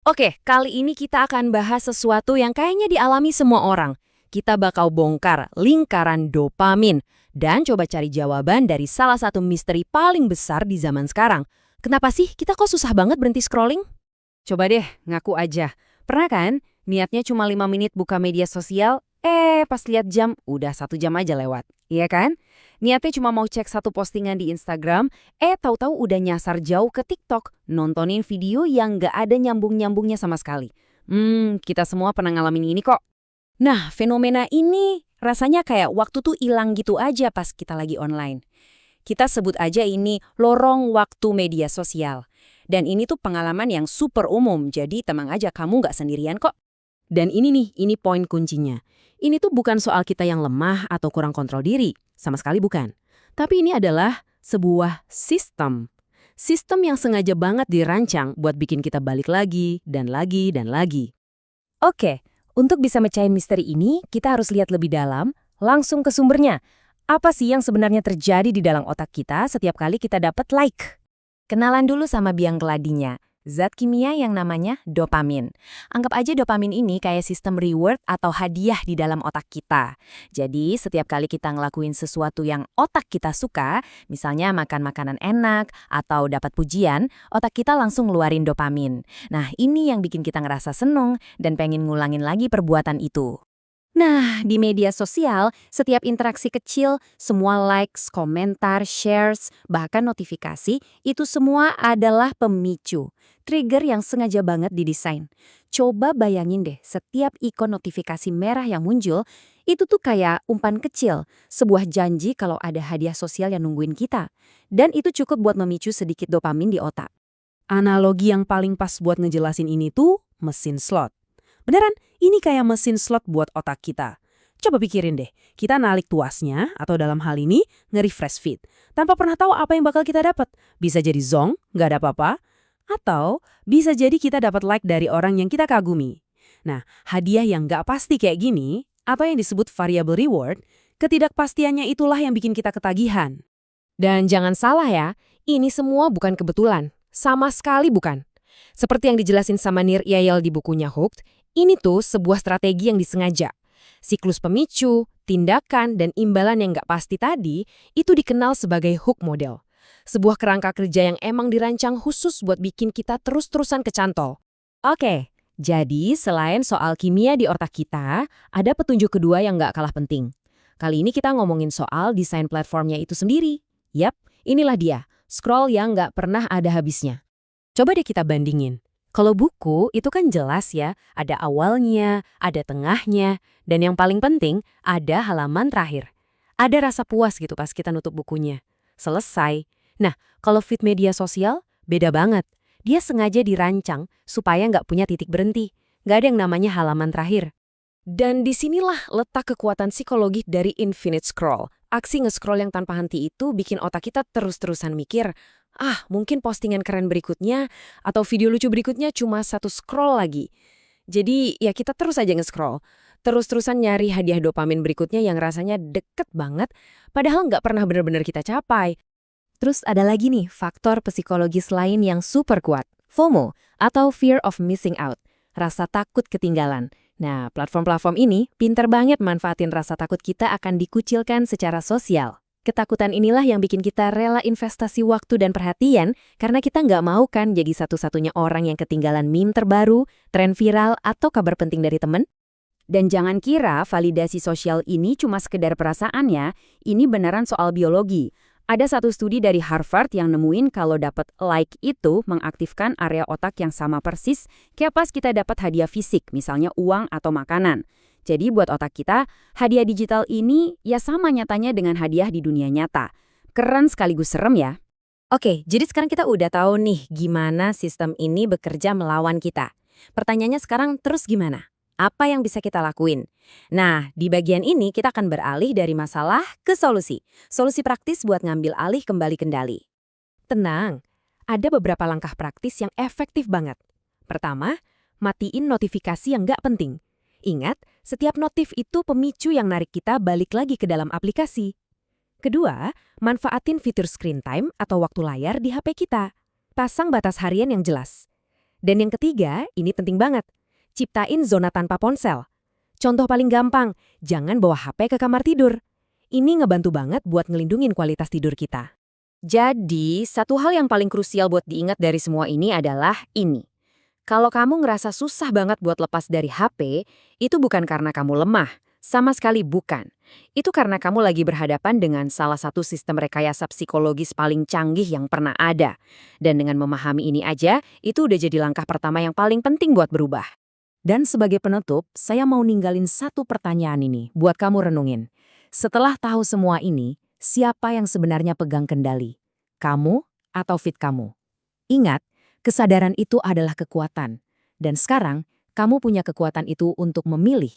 Oke, kali ini kita akan bahas sesuatu yang kayaknya dialami semua orang. Kita bakal bongkar lingkaran dopamin dan coba cari jawaban dari salah satu misteri paling besar di zaman sekarang. Kenapa sih kita kok susah banget berhenti scrolling? Coba deh, ngaku aja. Pernah kan, niatnya cuma 5 menit buka media sosial, pas lihat jam, udah 1 jam aja lewat. Iya kan? Niatnya cuma mau cek satu postingan di Instagram, tahu-tahu udah nyasar jauh ke TikTok, nontonin video yang nggak ada nyambung-nyambungnya sama sekali. Kita semua pernah ngalamin ini kok. Nah, fenomena ini rasanya kayak waktu tuh hilang gitu aja pas kita lagi online. Kita sebut aja ini lorong waktu media sosial. Dan ini tuh pengalaman yang super umum, jadi tenang aja kamu nggak sendirian kok. Dan ini nih, ini poin kuncinya. Ini tuh bukan soal kita yang lemah atau kurang kontrol diri, sama sekali bukan. Tapi ini adalah sebuah sistem. Sistem yang sengaja banget dirancang buat bikin kita balik lagi, dan lagi, dan lagi. Oke, untuk bisa mecahin misteri ini, kita harus lihat lebih dalam, langsung ke sumbernya. Apa sih yang sebenarnya terjadi di dalam otak kita setiap kali kita dapat like? Kenalan dulu sama biang keladinya, zat kimia yang namanya dopamin. Anggap aja dopamin ini kayak sistem reward atau hadiah di dalam otak kita. Jadi setiap kali kita ngelakuin sesuatu yang otak kita suka, misalnya makan makanan enak atau dapat pujian, otak kita langsung ngeluarin dopamin. Nah, ini yang bikin kita ngerasa seneng dan pengen ngulangin lagi perbuatan itu. Nah, di media sosial, setiap interaksi kecil, semua likes, komentar, shares, bahkan notifikasi, itu semua adalah pemicu. Trigger yang sengaja banget didesain. Coba bayangin deh, setiap ikon notifikasi merah yang muncul, itu tuh kayak umpan kecil, sebuah janji kalau ada hadiah sosial yang nungguin kita. Dan itu cukup buat memicu sedikit dopamin di otak. Analogi yang paling pas buat ngejelasin ini tuh mesin slot. Beneran, ini kayak mesin slot buat otak kita. Coba pikirin deh, kita nalik tuasnya atau dalam hal ini nge-refresh feed. Tanpa pernah tahu apa yang bakal kita dapat. Bisa jadi zong, nggak ada apa-apa. Atau bisa jadi kita dapat like dari orang yang kita kagumi. Nah, hadiah yang nggak pasti kayak gini, atau yang disebut variable reward, ketidakpastiannya itulah yang bikin kita ketagihan. Dan jangan salah ya, ini semua bukan kebetulan. Sama sekali bukan. Seperti yang dijelasin sama Nir Eyal di bukunya Hooked, ini tuh sebuah strategi yang disengaja. Siklus pemicu, tindakan, dan imbalan yang nggak pasti tadi itu dikenal sebagai hook model. Sebuah kerangka kerja yang emang dirancang khusus buat bikin kita terus-terusan kecantol. Oke, jadi selain soal kimia di otak kita, ada petunjuk kedua yang nggak kalah penting. Kali ini kita ngomongin soal desain platformnya itu sendiri. Yap, inilah dia, scroll yang nggak pernah ada habisnya. Coba deh kita bandingin. Kalau buku itu kan jelas ya, ada awalnya, ada tengahnya, dan yang paling penting ada halaman terakhir. Ada rasa puas gitu pas kita nutup bukunya. Selesai. Nah, kalau feed media sosial, beda banget. Dia sengaja dirancang supaya nggak punya titik berhenti. Nggak ada yang namanya halaman terakhir. Dan disinilah letak kekuatan psikologi dari infinite scroll. Aksi nge-scroll yang tanpa henti itu bikin otak kita terus-terusan mikir, mungkin postingan keren berikutnya atau video lucu berikutnya cuma satu scroll lagi. Jadi ya kita terus aja nge-scroll. Terus-terusan nyari hadiah dopamin berikutnya yang rasanya deket banget, padahal nggak pernah benar-benar kita capai. Terus ada lagi nih faktor psikologis lain yang super kuat, FOMO atau Fear of Missing Out, rasa takut ketinggalan. Nah, platform-platform ini pinter banget manfaatin rasa takut kita akan dikucilkan secara sosial. Ketakutan inilah yang bikin kita rela investasi waktu dan perhatian karena kita nggak mau kan jadi satu-satunya orang yang ketinggalan meme terbaru, tren viral, atau kabar penting dari temen. Dan jangan kira validasi sosial ini cuma sekedar perasaan ya, ini beneran soal biologi. Ada satu studi dari Harvard yang nemuin kalau dapat like itu mengaktifkan area otak yang sama persis kayak pas kita dapat hadiah fisik, misalnya uang atau makanan. Jadi buat otak kita, hadiah digital ini ya sama nyatanya dengan hadiah di dunia nyata. Keren sekaligus serem ya. Oke, jadi sekarang kita udah tahu nih gimana sistem ini bekerja melawan kita. Pertanyaannya sekarang terus gimana? Apa yang bisa kita lakuin? Nah, di bagian ini kita akan beralih dari masalah ke solusi. Solusi praktis buat ngambil alih kembali kendali. Tenang, ada beberapa langkah praktis yang efektif banget. Pertama, matiin notifikasi yang nggak penting. Ingat, setiap notif itu pemicu yang narik kita balik lagi ke dalam aplikasi. Kedua, manfaatin fitur screen time atau waktu layar di HP kita. Pasang batas harian yang jelas. Dan yang ketiga, ini penting banget. Ciptain zona tanpa ponsel. Contoh paling gampang, jangan bawa HP ke kamar tidur. Ini ngebantu banget buat ngelindungin kualitas tidur kita. Jadi, satu hal yang paling krusial buat diingat dari semua ini adalah ini. Kalau kamu ngerasa susah banget buat lepas dari HP, itu bukan karena kamu lemah. Sama sekali bukan. Itu karena kamu lagi berhadapan dengan salah satu sistem rekayasa psikologis paling canggih yang pernah ada. Dan dengan memahami ini aja, itu udah jadi langkah pertama yang paling penting buat berubah. Dan sebagai penutup, saya mau ninggalin satu pertanyaan ini buat kamu renungin. Setelah tahu semua ini, siapa yang sebenarnya pegang kendali? Kamu atau fit kamu? Ingat, kesadaran itu adalah kekuatan. Dan sekarang, kamu punya kekuatan itu untuk memilih